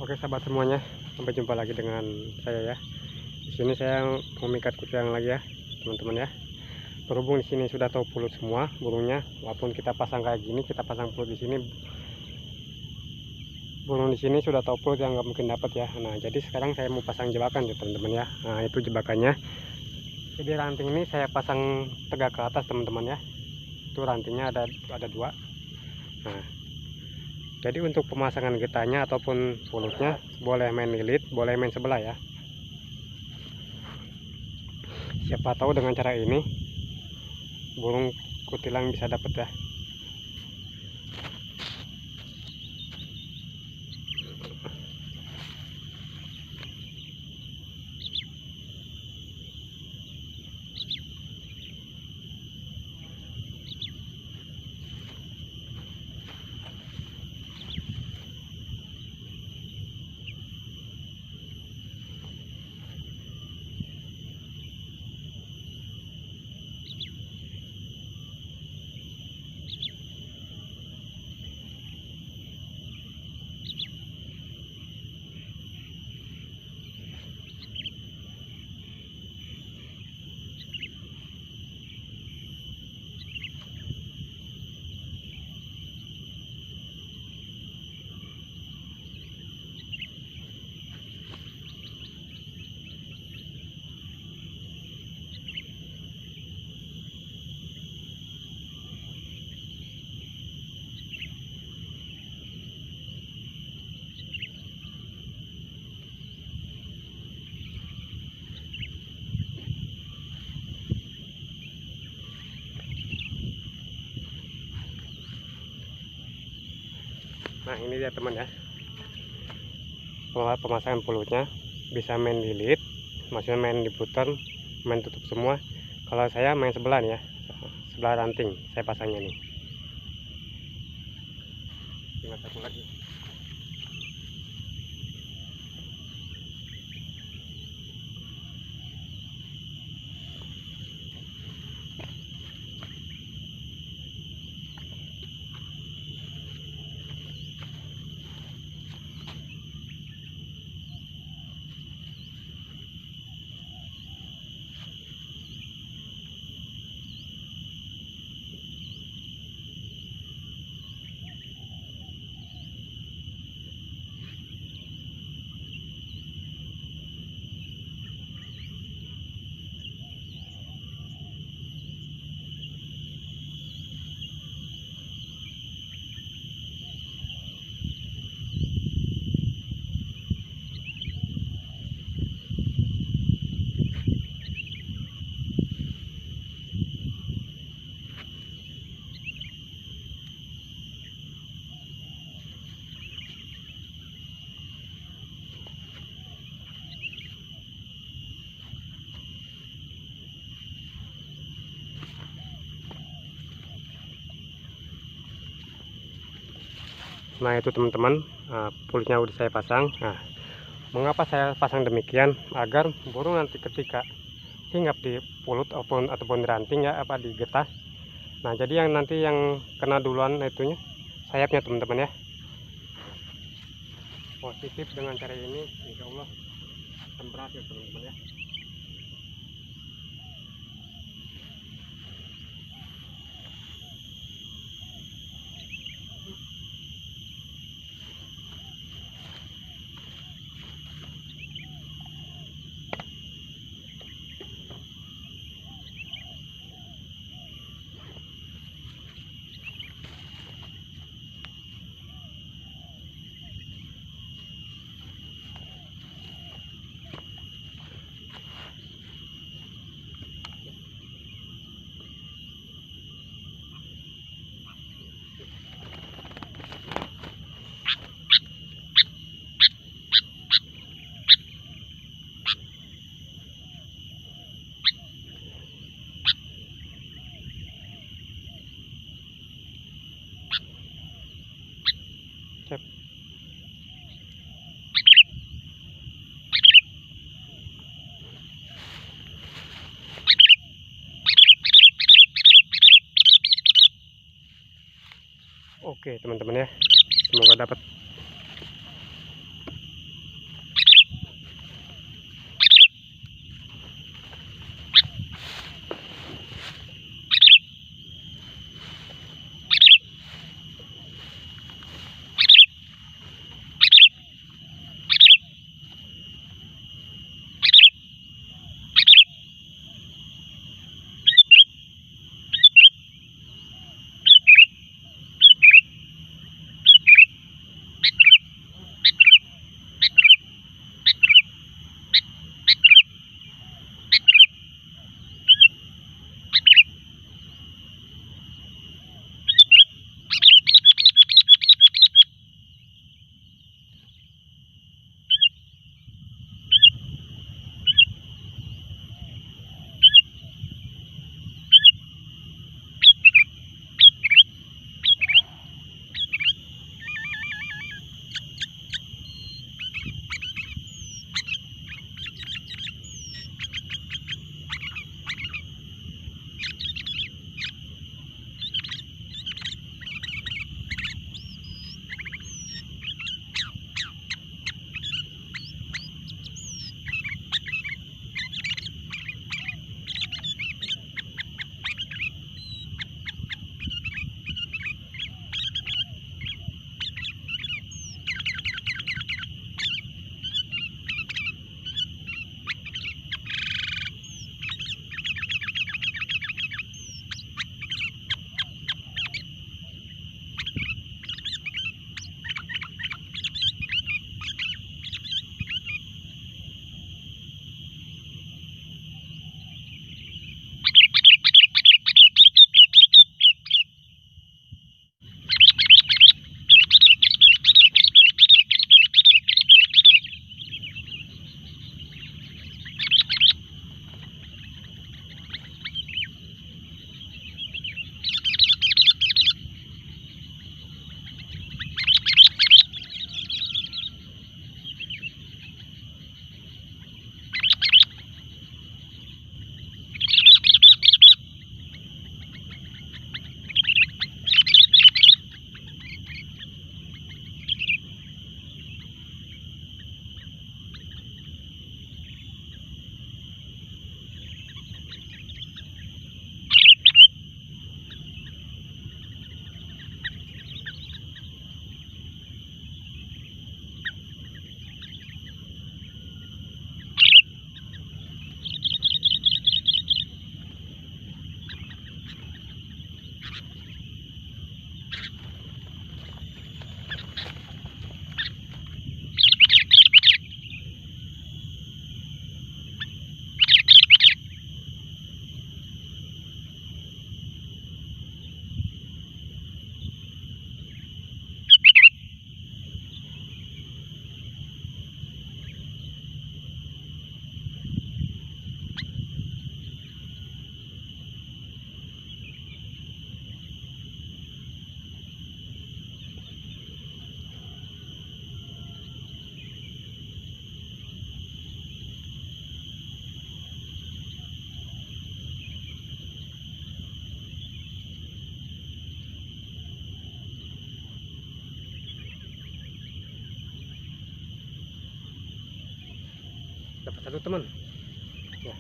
Oke sahabat semuanya, sampai jumpa lagi dengan saya ya. Di sini saya memikat kucing lagi ya, teman-teman ya. Berhubung di sini sudah tahu pulut semua burungnya, walaupun kita pasang kayak gini, kita pasang pulut di sini, burung di sini sudah tahu pulut yang nggak mungkin dapat ya. Nah, jadi sekarang saya mau pasang jebakan ya teman-teman ya. Nah, itu jebakannya. Jadi ranting ini saya pasang tegak ke atas teman-teman ya. Itu rantingnya ada dua. Nah, jadi untuk pemasangan getahnya ataupun pulutnya boleh main lilit, boleh main sebelah ya. Siapa tahu dengan cara ini burung kutilang bisa dapat ya. Nah, ini dia teman ya, pemasangan pulutnya bisa main lilit, maksudnya main diputar, main tutup semua. Kalau saya main sebelah nih ya, sebelah ranting saya pasangnya nih. Tinggal satu lagi. Nah itu teman-teman, pulutnya udah saya pasang. Nah, mengapa saya pasang demikian? Agar burung nanti ketika hinggap di pulut ataupun di ranting ya, apa di getah. Nah, jadi yang nanti yang kena duluan itunya sayapnya teman-teman ya. Positif dengan cara ini, insya Allah akan berhasil teman-teman ya. Cep. Oke teman-teman ya, semoga dapat. satu teman ya.